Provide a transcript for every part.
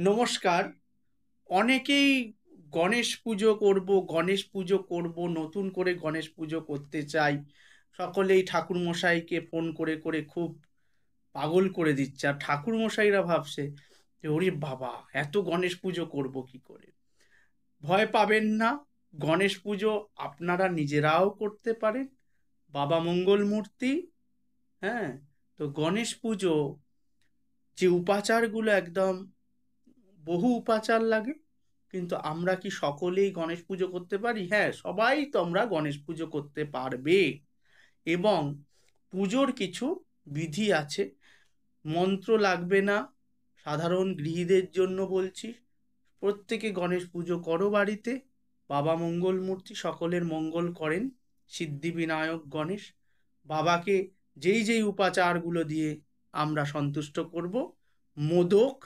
নমস্কার। অনেকেই গণেশ পুজো করব, নতুন করে গণেশ পুজো করতে চাই। সকলেই ঠাকুরমশাইকে ফোন করে করে খুব পাগল করে দিচ্ছে। আর ঠাকুরমশাইরা ভাবছে যে ওরে বাবা, এত গণেশ পুজো করব কি করে। ভয় পাবেন না, গণেশ পুজো আপনারা নিজেরাও করতে পারেন। বাবা মঙ্গল মূর্তি, হ্যাঁ। তো গণেশ পুজো যে উপাচারগুলো একদম বহু উপাচার লাগে, কিন্তু আমরা কি সকলেই গণেশ পুজো করতে পারি? হ্যাঁ, সবাই তোমরা গণেশ পুজো করতে পারবে। এবং পুজোর কিছু বিধি আছে, মন্ত্র লাগবে না। সাধারণ গৃহীদের জন্য বলছি, প্রত্যেকে গণেশ পুজো করো বাড়িতে। বাবা মঙ্গল মূর্তি সকলের মঙ্গল করেন, সিদ্ধিবিনায়ক গণেশ। বাবাকে যেই যেই উপাচারগুলো দিয়ে আমরা সন্তুষ্ট করব, মোদক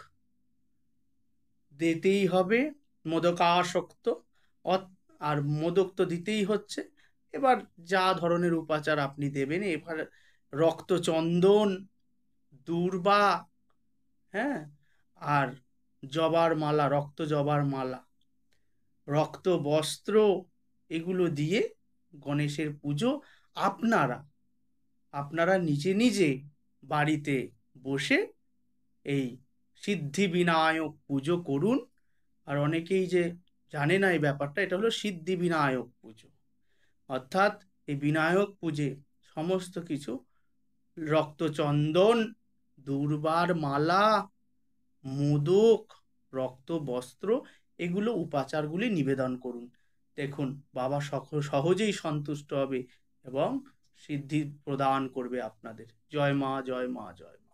দিতেই হবে, মোদকাসক্ত। আর মোদক তো দিতেই হচ্ছে। এবার যা ধরনের উপাচার আপনি দেবেন, এবার রক্তচন্দন, দূর্বা, হ্যাঁ, আর জবার মালা, রক্ত জবার মালা, রক্ত বস্ত্র, এগুলো দিয়ে গণেশের পুজো আপনারা আপনারা নিজে নিজে বাড়িতে বসে এই সিদ্ধিবিনায়ক পুজো করুন। আর অনেকেই যে জানে না এই ব্যাপারটা, এটা হলো সিদ্ধিবিনায়ক পুজো। অর্থাৎ এই বিনায়ক পুজো সমস্ত কিছু রক্তচন্দন, দুর্বার মালা, মোদক, রক্ত বস্ত্র, এগুলো উপাচারগুলি নিবেদন করুন। দেখুন, বাবা সহজেই সন্তুষ্ট হবে এবং সিদ্ধি প্রদান করবে আপনাদের। জয় মা, জয় মা, জয় মা।